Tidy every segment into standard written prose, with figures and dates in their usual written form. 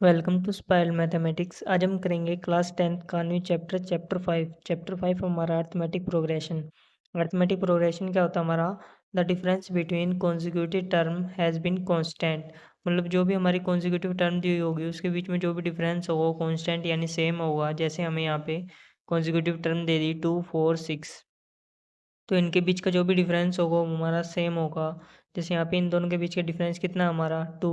Welcome to spiral mathematics. आज हम करेंगे क्लास 10th का न्यू चैप्टर 5 हमारा अर्थमेटिक प्रोग्रेशन। अर्थमेटिक प्रोग्रेशन क्या होता है हमारा? The difference between consecutive term has been constant. मतलब जो भी हमारी कॉन्जिक्यूटिव टर्म दी होगी उसके बीच में जो भी डिफरेंस होगा वो कांस्टेंट यानी सेम होगा। जैसे हमें यहाँ पे कॉन्जिक्यूटिव टर्म दे दी 2 4 6, तो इनके बीच का जो भी डिफरेंस होगा वो हमारा सेम होगा। जैसे यहाँ पे इन दोनों के बीच का डिफरेंस कितना हमारा 2,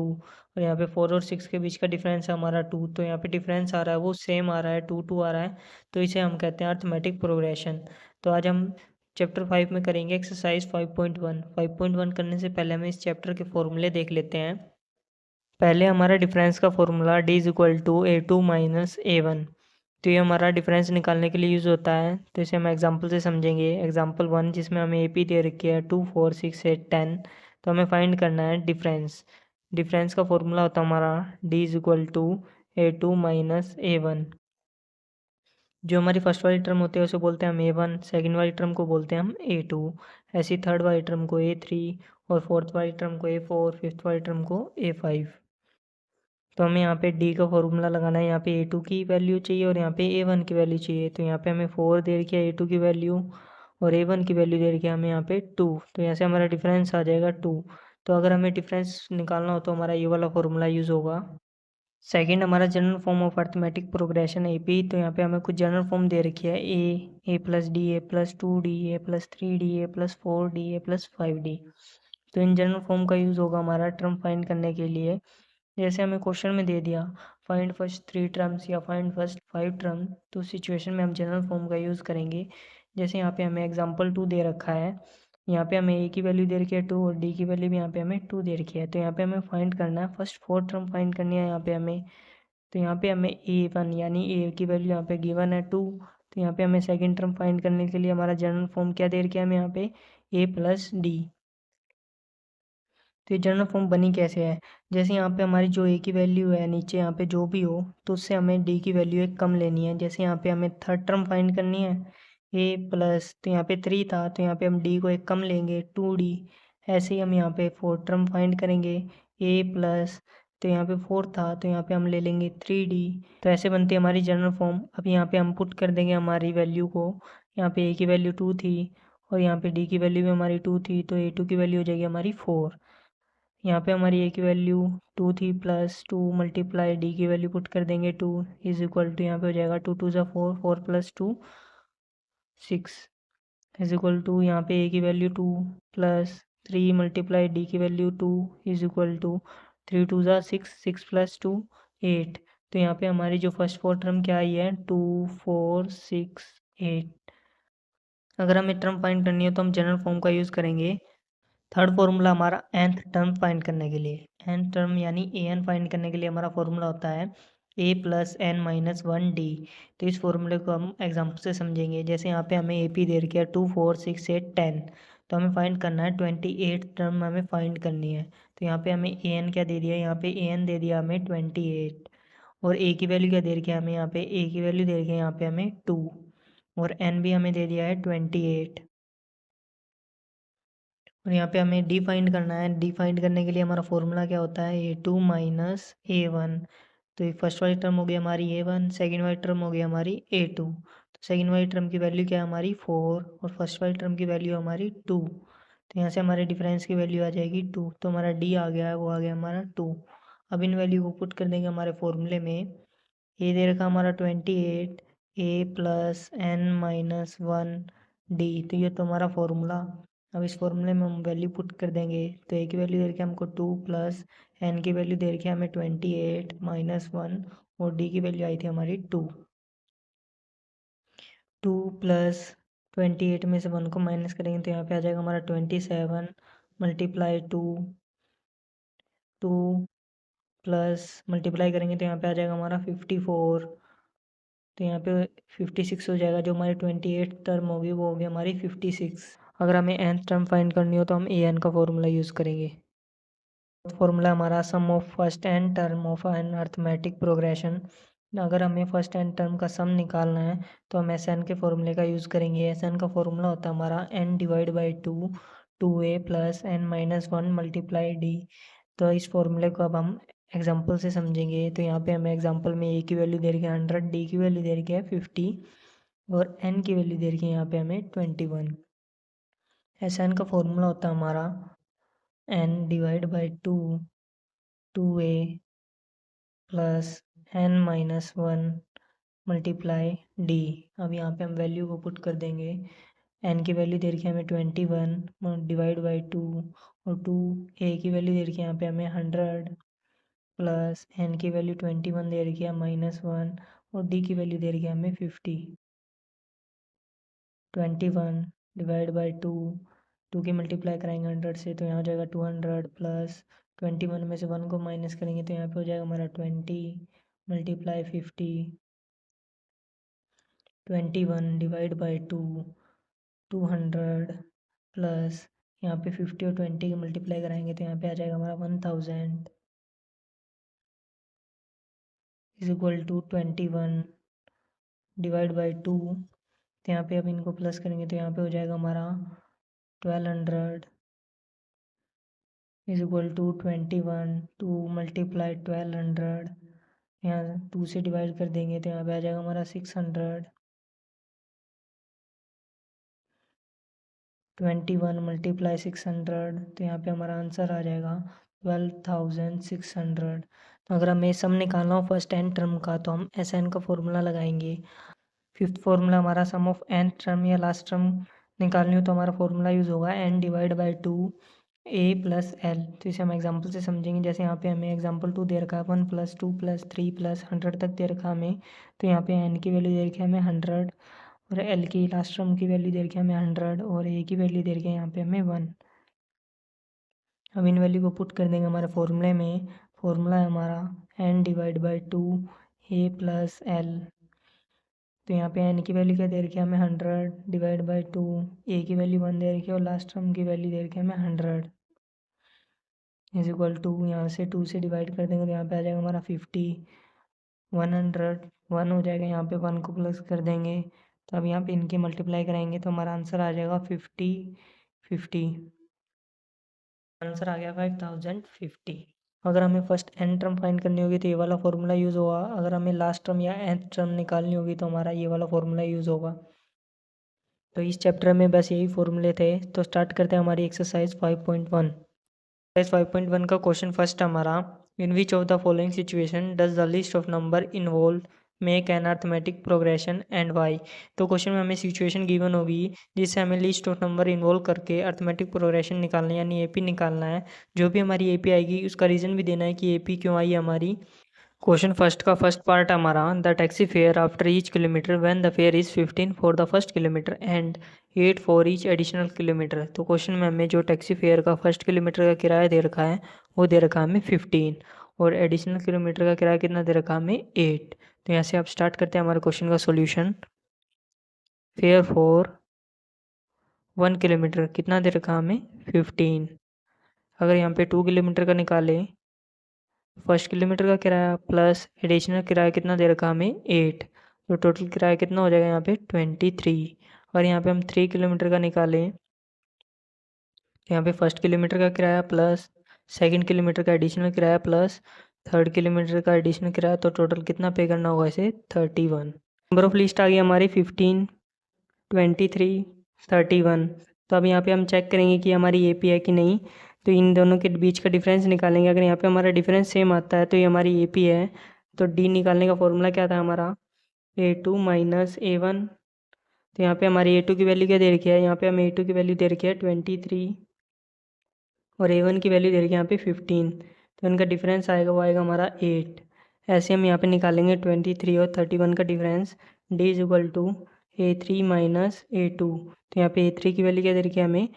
और यहाँ पे 4 और 6 के बीच का डिफरेंस है हमारा 2, तो यहाँ पे डिफरेंस आ रहा है वो सेम आ रहा है, 2 2 आ रहा है, तो इसे हम कहते हैं अर्थमेटिक प्रोग्रेशन। तो आज हम चैप्टर 5 में करेंगे एक्सरसाइज 5.1। 5.1 करने से पहले हम इस चैप्टर के फॉर्मूले देख लेते हैं। पहले हमारा डिफरेंस का formula d is equal to A2 minus A1। तो ये हमारा डिफरेंस निकालने के लिए यूज़ होता है, तो इसे हम एग्जांपल से समझेंगे। एग्जांपल 1 जिसमें हमें AP दे रखी है 2 4 6 8 10, तो हमें फाइंड करना है डिफरेंस। डिफरेंस का फॉर्मूला होता है हमारा d is equal to A2 minus A1। जो हमारी फर्स्ट वाली टर्म होती है उसे बोलते हैं हम A1, सेकेंड वाली टर्म को बोलते हैं हम A2, ऐसी थर्ड वाली टर्म को A3, और फोर्थ वाली टर्म को A4, फिफ्थ वाली टर्म को A5। तो हमें यहाँ पे डी का फॉर्मूला लगाना है। यहाँ पे A2 की वैल्यू चाहिए और यहाँ पे A1 की वैल्यू चाहिए। तो यहाँ पे हमें 4 दे रखी है A2 की वैल्यू, और A1 की वैल्यू दे रखी है हमें यहाँ पे 2। तो यहाँ से हमारा डिफरेंस आ जाएगा 2। तो अगर हमें डिफरेंस निकालना हो तो हमारा ये वाला फॉर्मूला यूज़ होगा। सेकंड हमारा general form of arithmetic progression AP। तो यहाँ पे हमें कुछ जनरल फॉर्म दे रखी है A plus D, A plus 2D, A plus 3D, A plus 4D, A plus 5D। तो इन जनरल फॉर्म का यूज़ होगा हमारा टर्म फाइंड करने के लिए। जैसे हमें क्वेश्चन में दे दिया फाइंड फर्स्ट 3 टर्म्स या फाइंड फर्स्ट 5 टर्म, तो उस सिचुएशन में हम जनरल फॉर्म का यूज़ करेंगे। जैसे यहाँ पे हमें एग्जांपल 2 दे रखा है, यहाँ पे हमें A की वैल्यू दे रखी है 2 और D की वैल्यू भी यहाँ पे हमें 2 दे रखी है। तो यहाँ पे हमें फाइंड करना है फर्स्ट 4 टर्म फाइंड करनी है यहाँ पे हमें। तो यहाँ पे हमें A1 यानी A की वैल्यू यहाँ पे गिवन है 2। तो यहाँ पे हमें सेकेंड टर्म फाइंड करने के लिए हमारा जनरल फॉर्म क्या दे रखा है हमें यहाँ पे A प्लस डी। तो ये जनरल फॉर्म बनी कैसे है? जैसे यहाँ पे हमारी जो A की वैल्यू है नीचे यहाँ पे जो भी हो, तो उससे हमें D की वैल्यू एक कम लेनी है। जैसे यहाँ पे हमें थर्ड टर्म फाइंड करनी है A प्लस, तो यहाँ पे 3 था तो यहाँ पे हम D को एक कम लेंगे 2D। ऐसे ही हम यहाँ पे फोर्थ टर्म फाइंड करेंगे A प्लस, तो यहाँ पे 4 था तो यहाँ पे हम ले लेंगे 3D। तो ऐसे बनती है हमारी जनरल फॉर्म। अब यहाँ पे हम पुट कर देंगे हमारी वैल्यू को। यहाँ पे A की वैल्यू 2 थी और यहाँ पे D की वैल्यू भी हमारी 2 थी, तो A2 की वैल्यू हो जाएगी हमारी 4। यहाँ पे हमारी A की वैल्यू 2 थी प्लस 2 मल्टीप्लाई D की वैल्यू पुट कर देंगे 2 इज इक्वल टू यहाँ पे हो जाएगा 2 2 ज़ा 4, 4 प्लस 2 6 इज इक्वल टू यहाँ पे A की वैल्यू 2 प्लस 3 मल्टीप्लाई D की वैल्यू 2 इज इक्वल टू 3 2 ज़ा 6, 6 प्लस 2 8। तो यहाँ पे हमारी जो फर्स्ट फोर टर्म क्या आई है 2 4 6 8। अगर हमें टर्म फाइंड करनी है तो हम जनरल फॉर्म का यूज़ करेंगे। थर्ड फॉर्मूला हमारा nth टर्म फाइंड करने के लिए, nth टर्म यानी an फाइंड करने के लिए हमारा फॉर्मूला होता है a plus N minus 1d। तो इस फॉर्मूले को हम एग्जांपल से समझेंगे। जैसे यहाँ पे हमें AP दे रखी है 2 4 6 8 10, तो हमें फाइंड करना है 28 टर्म हमें फाइंड करनी है। तो यहाँ पे हमें an क्या दे दिया, यहाँ पे an दे दिया हमें 28, और a की वैल्यू क्या दे रखी है हमें, यहाँ पे a की वैल्यू दे रखी है यहाँ पे हमें 2, और n भी हमें दे दिया है 28। और यहाँ पे हमें डी फाइंड करना है। डी फाइंड करने के लिए हमारा फॉर्मूला क्या होता है A2 माइनस A1। तो ये फर्स्ट वाली टर्म हो गई हमारी A1, सेकेंड वाली टर्म हो गई हमारी A2। तो सेकेंड वाली टर्म की वैल्यू क्या है हमारी 4, और फर्स्ट वाली टर्म की वैल्यू हमारी 2। तो यहाँ से हमारे डिफरेंस की वैल्यू आ जाएगी 2, तो हमारा डी आ गया है, वो आ गया हमारा 2। अब इन वैल्यू को पुट कर देंगे हमारे फॉर्मूले में। ए दे रखा हमारा 28, A plus N minus 1D। तो ये तो हमारा फॉर्मूला। अब इस फॉर्मूले में हम वैल्यू पुट कर देंगे। तो ए की वैल्यू दे रखी है हमको 2 प्लस एन की वैल्यू दे रखी है हमें 28 माइनस 1, और डी की वैल्यू आई थी हमारी 2। 2 प्लस 28 में से 1 को माइनस करेंगे तो यहाँ पे आ जाएगा हमारा 27 मल्टीप्लाई 2, 2 प्लस मल्टीप्लाई करेंगे तो यहाँ पे आ जाएगा हमारा 54। तो यहाँ पे 56 हो जाएगा। जो हमारी 28 टर्म होगी वो होगी हमारी 56। अगर हमें nth टर्म फाइंड करनी हो तो हम an का फॉर्मूला यूज़ करेंगे। फॉर्मूला हमारा sum of first N term of an arithmetic progression. अगर हमें फर्स्ट एन टर्म का सम निकालना है तो हम SN के फॉर्मूले का यूज़ करेंगे। SN का फॉर्मूला होता है हमारा n divide by 2 2a plus N minus 1 multiply D. तो इस फॉर्मूले को अब हम एग्जाम्पल से समझेंगे तो यहाँ पे हमें एग्जाम्पल में ए की वैल्यू दे रखी है 100, डी की वैल्यू दे रखी है 50 और एन की वैल्यू दे रखी है यहाँ पे हमें 21। ऐसा एन का फॉर्मूला होता है हमारा N divide by 2a plus N minus 1 multiply D. अब यहाँ पे हम वैल्यू को पुट कर देंगे। एन की वैल्यू दे रखी है हमें 21 डिवाइड बाई 2 और 2 ए की वैल्यू दे रखी है यहाँ पे हमें 100 प्लस एन की वैल्यू 21 दे रखी है -1 और डी की वैल्यू दे रखी है हमें 50। 21 डिवाइड बाई 2 की मल्टीप्लाई कराएंगे 100 से तो यहाँ हो जाएगा 200 प्लस 21 में से 1 को माइनस करेंगे तो यहाँ पे हो जाएगा हमारा 20 मल्टीप्लाई 50। 21 डिवाइड बाई 200 प्लस यहाँ पे 50 और 20 की मल्टीप्लाई कराएंगे तो यहाँ पे आ जाएगा हमारा 1000 is equal to 21 divide by 2। तो यहाँ पे अब इनको प्लस करेंगे तो यहाँ पे हो जाएगा हमारा 1200 इज इक्वल टू 21 2 मल्टीप्लाई 1200। यहाँ 2 से डिवाइड कर देंगे तो यहाँ पे आ जाएगा हमारा 600। 21 मल्टीप्लाई 600 तो यहाँ पे हमारा आंसर आ जाएगा 12,600। तो अगर हमें सम निकालना हो फर्स्ट एन टर्म का तो हम एस एन का फॉर्मूला लगाएंगे। फिफ्थ फॉर्मूला हमारा सम ऑफ एन टर्म या लास्ट टर्म निकालनी हो तो हमारा फॉर्मूला यूज़ होगा N divide by 2a plus L. तो इसे हम एग्जांपल से समझेंगे। जैसे यहाँ पे हमें एग्जांपल 2 दे रखा है 1 प्लस 2 प्लस 3 प्लस 100 तक दे रखा है हमें। तो यहाँ पे एन की वैल्यू दे रखी है हमें 100 और एल की लास्ट टर्म की वैल्यू दे रखी है हमें 100 और ए की वैल्यू दे रखी है यहाँ पे हमें 1। अब इन वैल्यू को पुट कर देंगे हमारे फॉर्मूले में। फॉर्मूला है हमारा N divide by 2a plus L. तो यहाँ पे एन की वैल्यू क्या दे रखी है हमें 100 डिवाइड बाई 2, ए की वैल्यू 1 दे रखी है और लास्ट टर्म की वैल्यू दे रखी है हमें 100 इज इक्वल टू यहाँ से 2 से डिवाइड कर देंगे तो यहाँ पे आ जाएगा हमारा 50। 101 हो जाएगा, यहाँ पे 1 को प्लस कर देंगे तो अब यहाँ पे इनकी मल्टीप्लाई कराएंगे तो हमारा आंसर आ जाएगा 50 आंसर आ गया 5050। अगर हमें फर्स्ट एन टर्म फाइंड करनी होगी तो ये वाला फॉर्मूला यूज़ होगा। अगर हमें लास्ट टर्म या एन टर्म निकालनी होगी तो हमारा ये वाला फॉर्मूला यूज़ होगा। तो इस चैप्टर में बस यही फॉर्मूले थे। तो स्टार्ट करते हैं हमारी एक्सरसाइज 5.1। एक्सरसाइज 5.1 का क्वेश्चन फर्स्ट हमारा in which of the following situation does the list of number involve make an arithmetic progression and why. तो क्वेश्चन में हमें सिचुएशन गिवन होगी जिससे हमें लिस्ट ऑफ नंबर इन्वॉल्व करके अर्थमेटिक प्रोग्रेशन निकालना है यानी एपी निकालना है। जो भी हमारी एपी आएगी उसका रीज़न भी देना है कि एपी क्यों आई हमारी। क्वेश्चन फर्स्ट का फर्स्ट पार्ट हमारा the taxi fare after each kilometre when the fair is 15 for the first kilometre and 8 for each additional kilometre. तो क्वेश्चन में हमें जो टैक्सी फेयर का फर्स्ट किलोमीटर का किराया दे रखा है वो दे रखा है हमें 15 और एडिशनल किलोमीटर का किराया कितना दे रखा है हमें 8। तो यहाँ से आप स्टार्ट करते हैं हमारे क्वेश्चन का सोल्यूशन। फेयर फॉर 1 किलोमीटर कितना दे रखा है हमें 15। अगर यहाँ पे 2 किलोमीटर का निकालें फर्स्ट किलोमीटर का किराया प्लस एडिशनल किराया कितना दे रखा हमें 8 तो टोटल किराया कितना हो जाएगा यहाँ पे 23। और यहाँ पे हम 3 किलोमीटर का निकालें यहाँ पे फर्स्ट किलोमीटर का किराया प्लस सेकंड किलोमीटर का एडिशनल किराया प्लस थर्ड किलोमीटर का एडिशनल किराया तो टोटल कितना पे करना होगा इसे 31। नंबर ऑफ लिस्ट आ गई हमारी 15 23 31। तो अब यहाँ पे हम चेक करेंगे कि हमारी ए पी है कि नहीं। तो इन दोनों के बीच का डिफरेंस निकालेंगे। अगर यहाँ पे हमारा डिफरेंस सेम आता है तो ये हमारी ए पी है। तो डी निकालने का फॉर्मूला क्या था हमारा A2 माइनस A1। तो यहाँ पे हमारी A2 की वैल्यू क्या दे रखी है यहाँ पे हमें A2 की वैल्यू दे रखी है 23 और A1 की वैल्यू दे रखी है यहाँ पे 15। तो इनका डिफरेंस आएगा वो आएगा हमारा 8। ऐसे हम यहाँ पे निकालेंगे 23 और 31 का difference. D is equal to A3 minus A2। तो यहाँ पे A3 की वैल्यू क्या दे रखी है हमें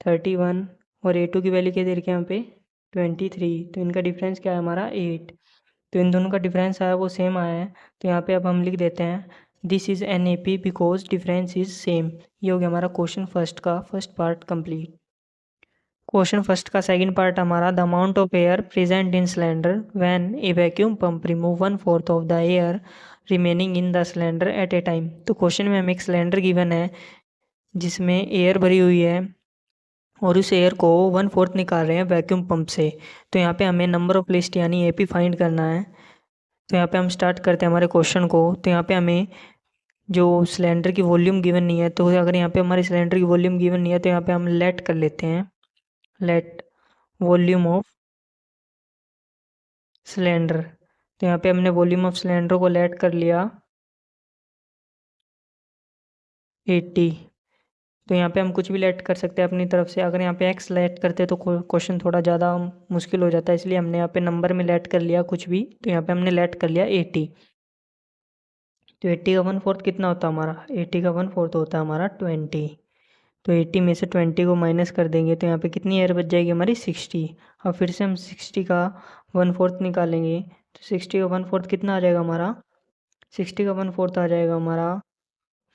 31 और A2 की वैल्यू क्या दे रखी है यहाँ पे 23। तो इनका डिफरेंस क्या है हमारा 8। तो इन दोनों का डिफरेंस आया वो सेम आया है। तो यहाँ पे अब हम लिख देते हैं this is an A P because difference is same. ये हो गया हमारा क्वेश्चन फर्स्ट का first part complete. Question first का सेकंड पार्ट हमारा the amount of air present in cylinder when a vacuum pump remove 1/4 of the air remaining in the cylinder at a time. तो question में हमें एक cylinder given है जिसमें air भरी हुई है और उस एयर को 1/4 निकाल रहे हैं वैक्यूम पंप से। तो यहाँ पे हमें नंबर ऑफ लिस्ट यानी एपी फाइंड करना है। तो यहाँ पे हम स्टार्ट करते हैं हमारे क्वेश्चन को। तो यहाँ पे हमें जो सिलेंडर की वॉल्यूम गिवन नहीं है, तो अगर यहाँ पे हमारे सिलेंडर की वॉल्यूम गिवन नहीं है तो यहाँ पे हम लेट कर लेते हैं, लेट वॉल्यूम ऑफ सिलेंडर। तो यहाँ पे हमने वॉल्यूम ऑफ सिलेंडर को लेट कर लिया 80। तो यहाँ पे हम कुछ भी लेट कर सकते हैं अपनी तरफ से। अगर यहाँ पे एक्स लेट करते तो क्वेश्चन थोड़ा ज़्यादा मुश्किल हो जाता है, इसलिए हमने यहाँ पे नंबर में लेट कर लिया कुछ भी। तो यहाँ पे हमने लेट कर लिया 80। तो 80 का 1/4 कितना होता है हमारा? 80 का 1/4 होता है हमारा 20। तो 80 में से 20 को माइनस कर देंगे तो यहाँ पे कितनी एयर बच जाएगी हमारी? 60। अब फिर से हम 60 का 1/4 निकालेंगे तो 60 का 1/4 कितना आ जाएगा हमारा? 60 का 1/4 आ जाएगा हमारा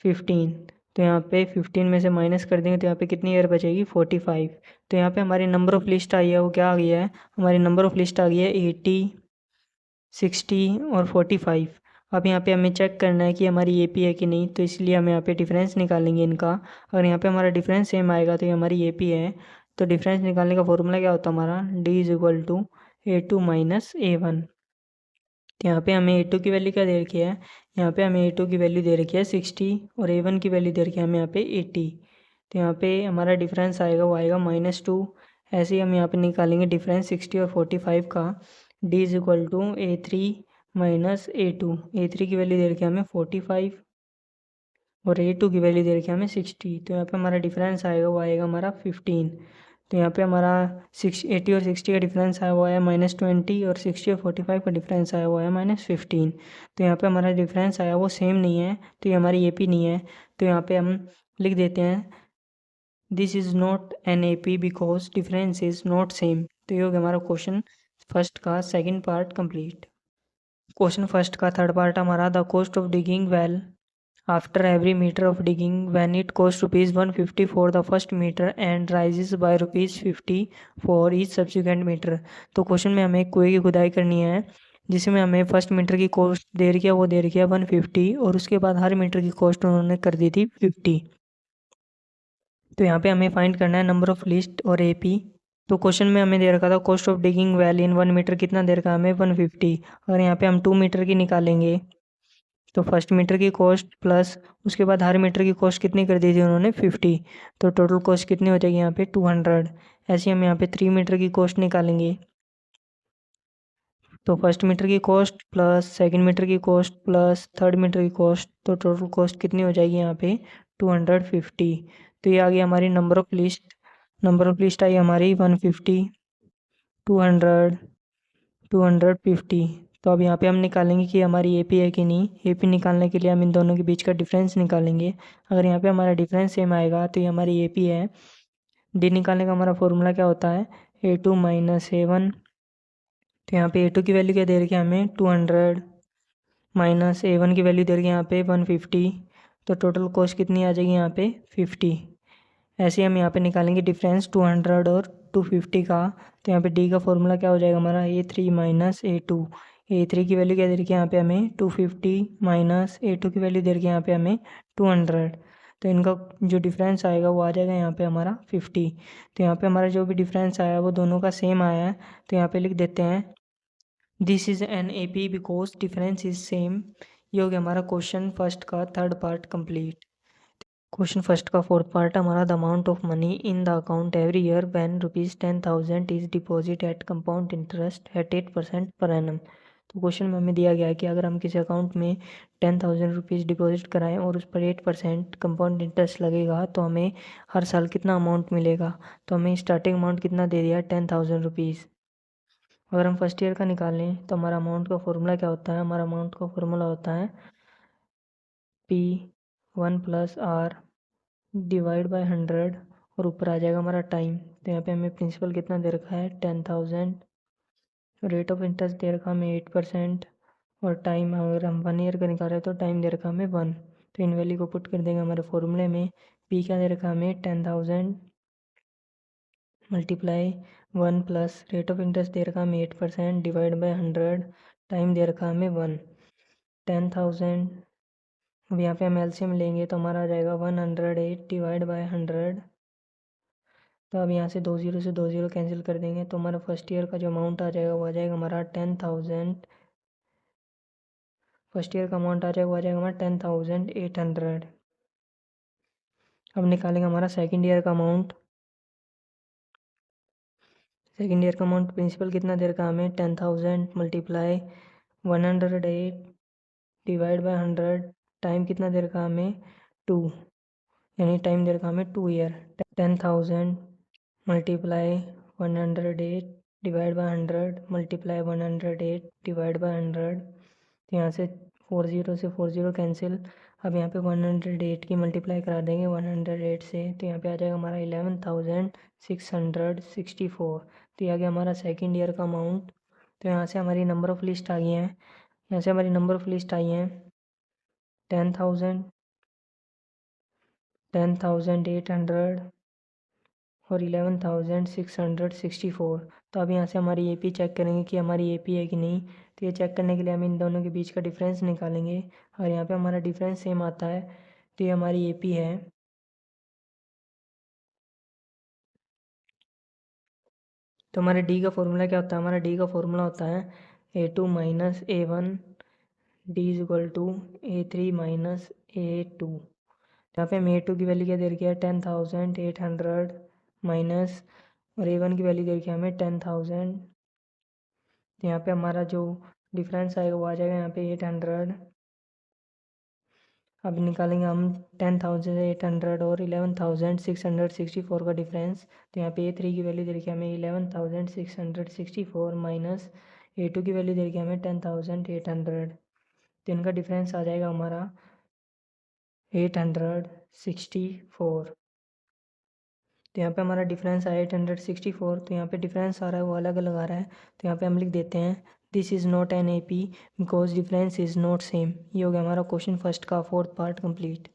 15। तो यहाँ पे 15 में से माइनस कर देंगे तो यहाँ पे कितनी एयर बचेगी? 45। तो यहाँ पे हमारी नंबर ऑफ लिस्ट आई है वो क्या आ गया है? हमारी नंबर ऑफ लिस्ट आ गई है 80, 60 और 45। अब यहाँ पे हमें चेक करना है कि हमारी एपी है कि नहीं, तो इसलिए हम यहाँ पे डिफरेंस निकालेंगे इनका। अगर यहाँ पे हमारा डिफरेंस सेम आएगा तो ये हमारी एपी है। तो डिफरेंस निकालने का फॉर्मूला क्या होता है हमारा? D is equal to A2 minus A1। तो यहाँ पे हमें A2 की वैल्यू क्या दे रखी है? यहाँ पे हमें A2 की वैल्यू दे रखी है 60 और A1 की वैल्यू दे रखी है हमें यहाँ पे 80। तो यहाँ पे हमारा डिफरेंस आएगा वो आएगा -2। ऐसे ही हम यहाँ पे निकालेंगे डिफरेंस 60 और 45 का। D is equal to A3 minus A2। A3 की वैल्यू दे रखी है हमें 45 और A2 की वैल्यू दे रखी है हमें 60। तो यहाँ पे हमारा डिफरेंस आएगा वो आएगा हमारा 15। तो यहाँ पे हमारा 80 और 60 का डिफरेंस आया हुआ है -20 और 60 और 45 का डिफरेंस आया हुआ है -15। तो यहाँ पे हमारा डिफरेंस आया वो सेम नहीं है, तो ये हमारी एपी नहीं है। तो यहाँ पे हम लिख देते हैं this is not an AP because difference is not same. तो ये हो गया हमारा क्वेश्चन फर्स्ट का second part complete. Question first का थर्ड पार्ट हमारा the cost of digging well after every meter of digging when it costs rupees 150 for the first meter and rises by rupees 50 for each subsequent meter। तो question में हमें कुएं की खुदाई करनी है जिसमें हमें फर्स्ट मीटर की कॉस्ट दे रखी है वो दे रखी है 150 और उसके बाद हर मीटर की कॉस्ट उन्होंने कर दी थी 50। तो यहाँ पे हमें फाइंड करना है नंबर ऑफ लिस्ट और एपी। तो क्वेश्चन में हमें दे रखा था cost of digging well in 1 metre कितना दे रखा है हमें? 150। अगर यहाँ पे हम 2 मीटर की निकालेंगे तो फर्स्ट मीटर की कॉस्ट प्लस उसके बाद हर मीटर की कॉस्ट कितनी कर दी थी उन्होंने? 50। तो टोटल कॉस्ट कितनी हो जाएगी यहाँ पे? 200। ऐसे हम यहाँ पे 3 मीटर की कॉस्ट निकालेंगे तो फर्स्ट मीटर की कॉस्ट प्लस सेकंड मीटर की कॉस्ट प्लस थर्ड मीटर की कॉस्ट, तो टोटल कॉस्ट कितनी हो जाएगी यहाँ पे? 250। तो ये आ गई हमारी number of list. Number of list आई हमारी 150, 200, 250। तो अब यहाँ पे हम निकालेंगे कि हमारी एपी है कि नहीं। एपी निकालने के लिए हम इन दोनों के बीच का डिफरेंस निकालेंगे। अगर यहाँ पे हमारा डिफरेंस सेम आएगा तो ये हमारी एपी है। डी निकालने का हमारा फॉर्मूला क्या होता है? A2 minus A1। तो यहाँ पे A2 की वैल्यू क्या दे रखी है हमें? 200 माइनस A1 की वैल्यू दे रखी है यहाँ पे 150। तो टोटल कॉस्ट कितनी आ जाएगी यहाँ पे? 50। ऐसे हम यहाँ पे निकालेंगे डिफरेंस 200 और 250 का। तो यहाँ पे डी का फॉर्मूला क्या हो जाएगा हमारा? A3 minus A2। A3 की वैल्यू क्या दे रखी है यहाँ पे हमें? 250 माइनस A2 की वैल्यू दे रखी है यहाँ पे हमें 200। तो इनका जो डिफरेंस आएगा वो आ जाएगा यहाँ पे हमारा 50। तो यहाँ पे हमारा जो भी डिफरेंस आया वो दोनों का सेम आया है। तो यहाँ पे लिख देते हैं this is an A P because difference is same. ये हो गया हमारा क्वेश्चन फर्स्ट का third part complete. Question first का फोर्थ पार्ट हमारा the amount of money in the account every year when ₹10,000 is deposit at compound interest at 8% per annum. तो question में हमें दिया गया है कि अगर हम किसी अकाउंट में 10,000 रुपीज़ डिपॉजिट कराएं और उस पर 8% कंपाउंड इंटरेस्ट लगेगा तो हमें हर साल कितना अमाउंट मिलेगा। तो हमें स्टार्टिंग अमाउंट कितना दे दिया? 10,000 रुपीज़। अगर हम फर्स्ट ईयर का निकालें तो हमारा अमाउंट का फॉर्मूला क्या होता है? हमारा अमाउंट का फॉर्मूला होता है P1 + R डिवाइड बाय 100 और ऊपर आ जाएगा हमारा टाइम। तो यहाँ पे हमें प्रिंसिपल कितना दे रखा है? 10,000। रेट ऑफ इंटरेस्ट दे रखा हमें 8% और टाइम अगर हम 1 ईयर का निकाल रहे हैं तो टाइम दे रखा हमें 1। तो इन वैल्यू को पुट कर देंगे हमारे फॉर्मूले में। पी क्या दे रखा हमें? 10,000 multiply 1 plus rate of interest दे रखा हमें 8% डिवाइड बाय 100, टाइम दे रखा हमें 1। 10,000। अब यहाँ पे हम एलसीएम लेंगे तो हमारा आ जाएगा 108 डिवाइड बाय 100। तो अब यहाँ से 20 से 20 कैंसिल कर देंगे तो हमारा फर्स्ट ईयर का जो अमाउंट आ जाएगा वो आ जाएगा हमारा 10,000। फर्स्ट ईयर का अमाउंट आ जाएगा वो आ जाएगा हमारा 10,800। अब निकालेंगे हमारा सेकेंड ईयर का अमाउंट। सेकेंड ईयर का अमाउंट प्रिंसिपल कितना देर का हमें 10,000 मल्टीप्लाई 108 डिवाइड बाय 100 टाइम कितना देर का हमें 2, यानी टाइम देर का हमें 2 year. 10,000 multiply 108 divide by 100 multiply 108 divide by 100। तो यहाँ से 40 से 40 कैंसिल। अब यहाँ पे 108 की मल्टीप्लाई करा देंगे 108 से, तो यहाँ पे आ जाएगा हमारा 11,664। तो ये आ गया हमारा सेकेंड ईयर का अमाउंट। तो यहाँ से हमारी नंबर ऑफ लिस्ट आ गई हैं। यहाँ से हमारी नंबर ऑफ लिस्ट आई हैं 10,000, 10,800 और 11,664। तो अब यहाँ से हमारी एपी चेक करेंगे कि हमारी एपी है कि नहीं। तो ये चेक करने के लिए हम इन दोनों के बीच का डिफरेंस निकालेंगे और यहाँ पे हमारा डिफरेंस सेम आता है तो ये हमारी एपी है। तो हमारे डी का फॉर्मूला क्या होता है? हमारा डी का फॉर्मूला होता है A2 minus A1 D is equal to A3 minus A2। यहाँ पे हमें A2 की वैल्यू क्या दे रखी है 10,800 माइनस और A1 की वैल्यू दे रखी है हमें 10,000। तो यहाँ पे हमारा जो डिफरेंस आएगा वो आ जाएगा यहाँ पे 800। अब निकालेंगे हम 10,800 और 11,664 का डिफरेंस। तो यहाँ पे A3 की वैल्यू दे रखी है हमें 11,664 माइनस A2 की वैल्यू दे रखी है हमें 10,800। तो इनका डिफरेंस आ जाएगा हमारा 864। तो यहाँ पे हमारा डिफरेंस आया 864। तो यहाँ पे डिफरेंस आ रहा है वो अलग अलग आ रहा है। तो यहाँ पे हम लिख देते हैं this is not an A P because difference is not same. ये हो गया हमारा क्वेश्चन फर्स्ट का 4th पार्ट कंप्लीट।